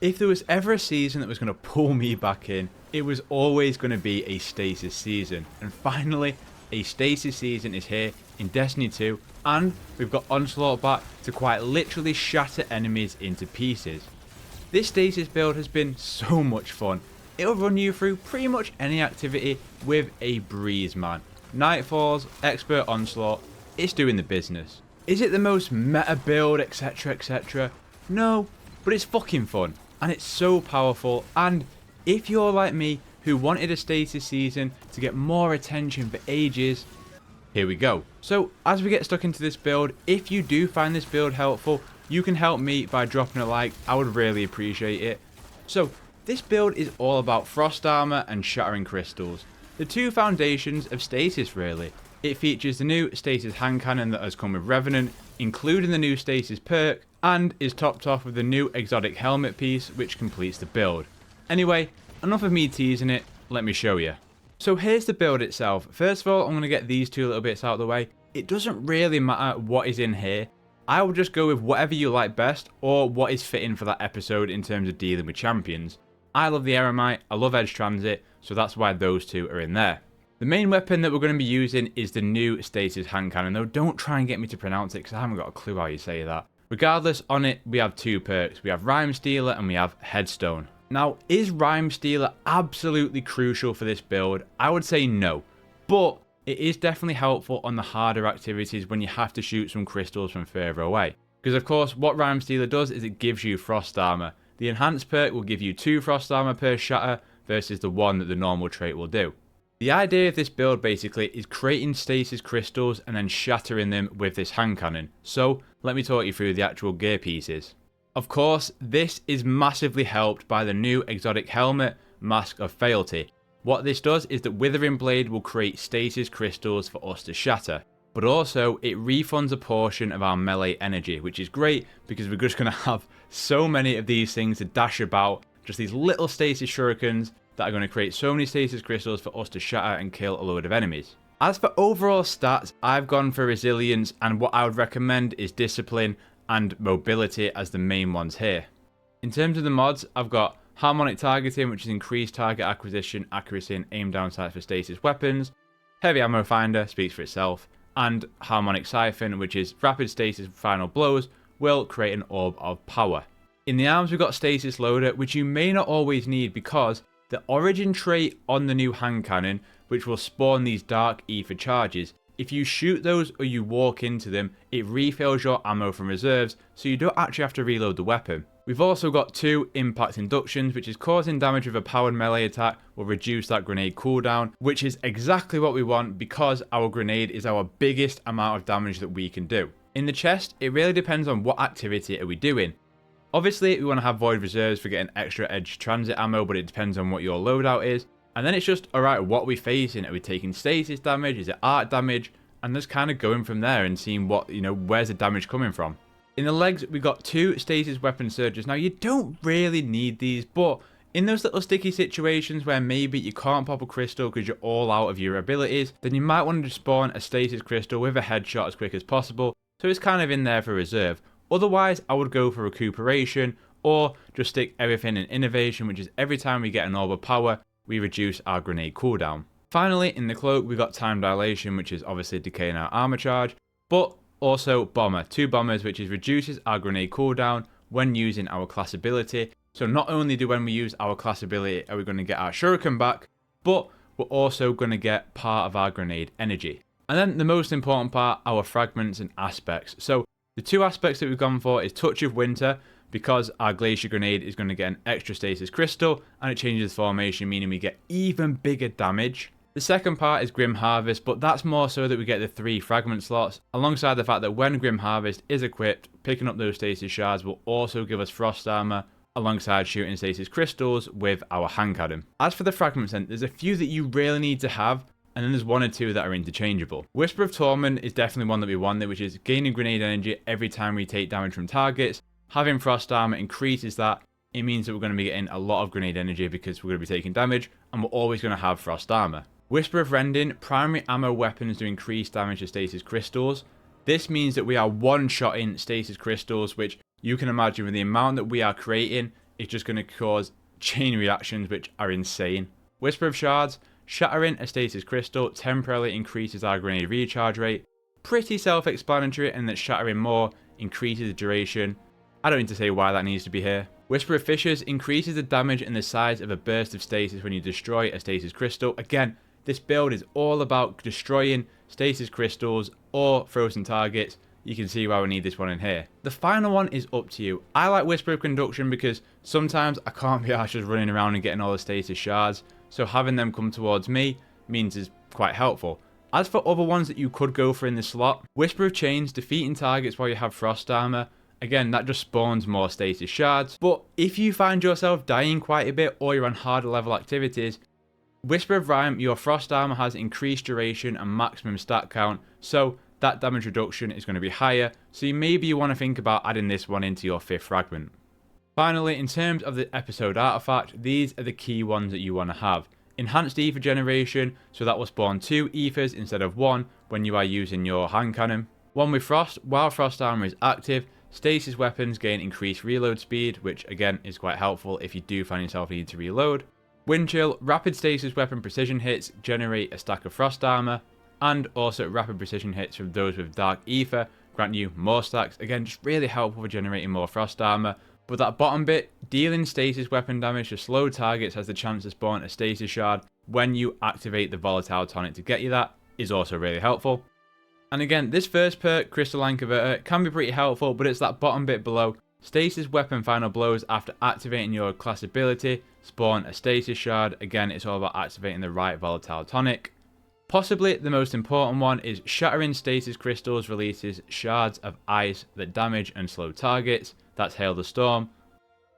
If there was ever a season that was going to pull me back in, it was always going to be a Stasis season. And finally, a Stasis season is here in Destiny 2, and we've got Onslaught back to quite literally shatter enemies into pieces. This Stasis build has been so much fun. It'll run you through pretty much any activity with a breeze, man. Nightfalls, Expert Onslaught, it's doing the business. Is it the most meta build, etc, etc? No, but it's fucking fun. And it's so powerful, and if you're like me who wanted a Stasis season to get more attention for ages, here we go. So as we get stuck into this build, if you do find this build helpful, you can help me by dropping a like. I would really appreciate it. So this build is all about Frost Armor and Shattering Crystals, the two foundations of Stasis really. It features the new Stasis hand cannon that has come with Revenant, including the new Stasis perk, and is topped off with the new exotic helmet piece which completes the build. Anyway, enough of me teasing it, let me show you. So here's the build itself. First of all, I'm going to get these two little bits out of the way. It doesn't really matter what is in here. I will just go with whatever you like best or what is fitting for that episode in terms of dealing with champions. I love the Eremite, I love Edge Transit, so that's why those two are in there. The main weapon that we're going to be using is the new Stasis hand cannon, though don't try and get me to pronounce it because I haven't got a clue how you say that. Regardless, on it we have two perks. We have Rhyme Stealer and we have Headstone. Now, is Rhyme Stealer absolutely crucial for this build? I would say no, but it is definitely helpful on the harder activities when you have to shoot some crystals from further away. Because of course, what Rhyme Stealer does is it gives you Frost Armor. The enhanced perk will give you 2 Frost Armor per shatter versus the 1 that the normal trait will do. The idea of this build basically is creating Stasis crystals and then shattering them with this hand cannon. So let me talk you through the actual gear pieces. Of course, this is massively helped by the new exotic helmet, Mask of Fealty. What this does is that Withering Blade will create Stasis crystals for us to shatter. But also, it refunds a portion of our melee energy, which is great because we're just going to have so many of these things to dash about. Just these little Stasis shurikens that are going to create so many Stasis crystals for us to shatter and kill a load of enemies. As for overall stats, I've gone for Resilience, and what I would recommend is Discipline and Mobility as the main ones here. In terms of the mods, I've got Harmonic Targeting, which is increased target acquisition, accuracy and aim down sights for Stasis weapons. Heavy Ammo Finder speaks for itself. And Harmonic Siphon, which is rapid Stasis final blows, will create an orb of power. In the arms we've got Stasis Loader, which you may not always need because the origin trait on the new hand cannon, which will spawn these dark ether charges, if you shoot those or you walk into them, it refills your ammo from reserves, so you don't actually have to reload the weapon. We've also got 2 impact inductions, which is causing damage with a powered melee attack will reduce that grenade cooldown, which is exactly what we want because our grenade is our biggest amount of damage that we can do. In the chest, it really depends on what activity are we doing. Obviously, we want to have void reserves for getting extra edge transit ammo, but it depends on what your loadout is. And then it's just, alright, what are we facing? Are we taking Stasis damage? Is it art damage? And just kind of going from there and seeing what, where's the damage coming from. In the legs, we've got 2 Stasis weapon surges. Now, you don't really need these, but in those little sticky situations where maybe you can't pop a crystal because you're all out of your abilities, then you might want to spawn a Stasis crystal with a headshot as quick as possible, so it's kind of in there for reserve. Otherwise, I would go for Recuperation, or just stick everything in Innovation, which is every time we get an orb of power, we reduce our grenade cooldown. Finally, in the cloak, we've got Time Dilation, which is obviously decaying our armor charge, but also Bomber, 2 bombers, which is reduces our grenade cooldown when using our class ability. So not only do when we use our class ability are we going to get our shuriken back, but we're also going to get part of our grenade energy. And then the most important part, our fragments and aspects. So the 2 aspects that we've gone for is Touch of Winter, because our Glacier Grenade is going to get an extra Stasis Crystal, and it changes formation, meaning we get even bigger damage. The second part is Grim Harvest, but that's more so that we get the 3 fragment slots, alongside the fact that when Grim Harvest is equipped, picking up those Stasis Shards will also give us Frost Armor, alongside shooting Stasis Crystals with our hand cannon. As for the fragments then, there's a few that you really need to have, and then there's 1 or 2 that are interchangeable. Whisper of Torment is definitely one that we want, which is gaining grenade energy every time we take damage from targets. Having Frost Armor increases that. It means that we're going to be getting a lot of grenade energy because we're going to be taking damage, and we're always going to have Frost Armor. Whisper of Rending, primary ammo weapons do increase damage to Stasis Crystals. This means that we are one-shotting Stasis Crystals, which you can imagine with the amount that we are creating, is just going to cause chain reactions which are insane. Whisper of Shards, shattering a stasis crystal temporarily increases our grenade recharge rate. Pretty self-explanatory in that shattering more increases the duration. I don't need to say why that needs to be here. Whisper of Fissures increases the damage and the size of a burst of stasis when you destroy a stasis crystal. Again, this build is all about destroying stasis crystals or frozen targets. You can see why we need this one in here. The final one is up to you. I like Whisper of Conduction because sometimes I can't be arsed just running around and getting all the stasis shards, so having them come towards me means it's quite helpful. As for other ones that you could go for in this slot, Whisper of Chains, defeating targets while you have frost armor. Again, that just spawns more stasis shards. But if you find yourself dying quite a bit or you're on harder level activities, Whisper of Rime, your frost armor has increased duration and maximum stat count, so that damage reduction is going to be higher, so maybe you want to think about adding this one into your 5th fragment. Finally, in terms of the episode artifact, these are the key ones that you want to have. Enhanced ether generation, so that will spawn 2 ethers instead of 1 when you are using your hand cannon. One with frost, while frost armor is active, stasis weapons gain increased reload speed, which again is quite helpful if you do find yourself needing to reload. Wind chill, rapid stasis weapon precision hits generate a stack of frost armor, and also rapid precision hits from those with dark ether grant you more stacks. Again, just really helpful for generating more frost armor. But that bottom bit, dealing stasis weapon damage to slow targets has the chance to spawn a stasis shard when you activate the volatile tonic to get you that, is also really helpful. And again, this first perk, Crystalline Converter, can be pretty helpful, but it's that bottom bit below. Stasis weapon final blows after activating your class ability spawn a stasis shard. Again, it's all about activating the right volatile tonic. Possibly the most important one is shattering stasis crystals releases shards of ice that damage and slow targets. That's Hail the Storm.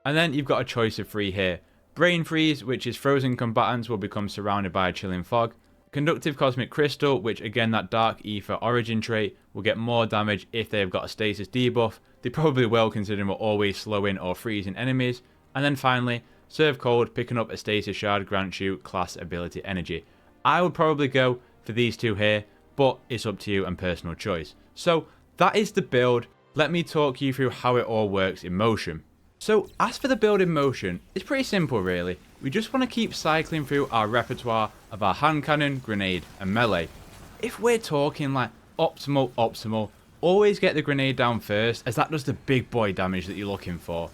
And then you've got a choice of 3 here. Brain Freeze, which is frozen combatants will become surrounded by a chilling fog. Conductive Cosmic Crystal, which again that Dark Ether origin trait will get more damage if they've got a stasis debuff. They probably will, considering we're always slowing or freezing enemies. And then finally, Serve Cold, picking up a stasis shard grants you class ability energy. I would probably go for these 2 here, but it's up to you and personal choice. So that is the build. Let me talk you through how it all works in motion. So as for the build in motion, it's pretty simple really. We just want to keep cycling through our repertoire of our hand cannon, grenade and melee. If we're talking like optimal, always get the grenade down first, as that does the big boy damage that you're looking for.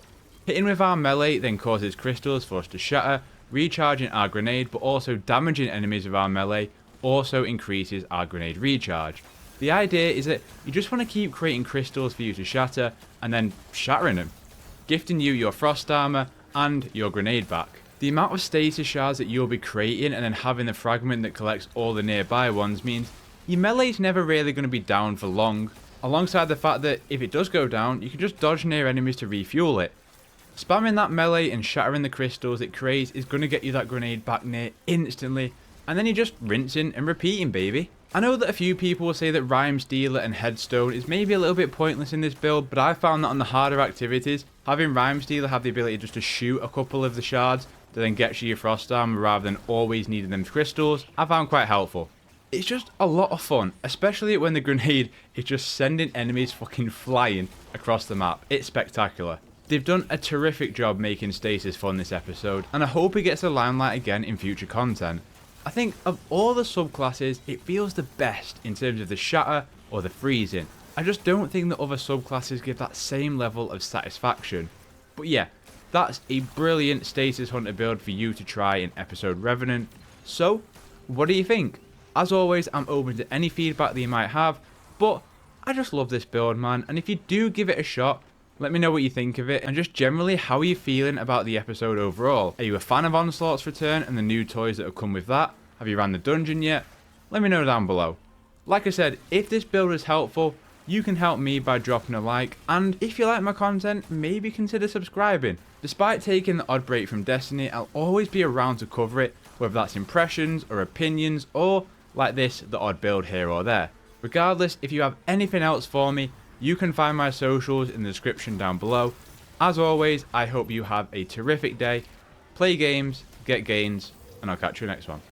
Hitting with our melee then causes crystals for us to shatter, recharging our grenade, but also damaging enemies with our melee also increases our grenade recharge. The idea is that you just want to keep creating crystals for you to shatter and then shattering them, gifting you your frost armor and your grenade back. The amount of stasis shards that you'll be creating and then having the fragment that collects all the nearby ones means your melee's never really going to be down for long, alongside the fact that if it does go down, you can just dodge near enemies to refuel it. Spamming that melee and shattering the crystals it creates is going to get you that grenade back near instantly, and then you're just rinsing and repeating, baby. I know that a few people will say that Rime Stealer and Headstone is maybe a little bit pointless in this build, but I found that on the harder activities, having Rime Stealer have the ability just to shoot a couple of the shards that then gets you your frost armor rather than always needing them crystals, I found quite helpful. It's just a lot of fun, especially when the grenade is just sending enemies fucking flying across the map. It's spectacular. They've done a terrific job making Stasis fun this episode, and I hope it gets the limelight again in future content. I think of all the subclasses, it feels the best in terms of the shatter or the freezing. I just don't think that other subclasses give that same level of satisfaction. But yeah, that's a brilliant Stasis Hunter build for you to try in episode Revenant. So, what do you think? As always, I'm open to any feedback that you might have, but I just love this build, man, and if you do give it a shot, let me know what you think of it, and just generally, how are you feeling about the episode overall? Are you a fan of Onslaught's return and the new toys that have come with that? Have you ran the dungeon yet? Let me know down below. Like I said, if this build is helpful, you can help me by dropping a like, and if you like my content, maybe consider subscribing. Despite taking the odd break from Destiny, I'll always be around to cover it, whether that's impressions or opinions, or like this, the odd build here or there. Regardless, if you have anything else for me, you can find my socials in the description down below. As always, I hope you have a terrific day, play games, get gains, and I'll catch you next one.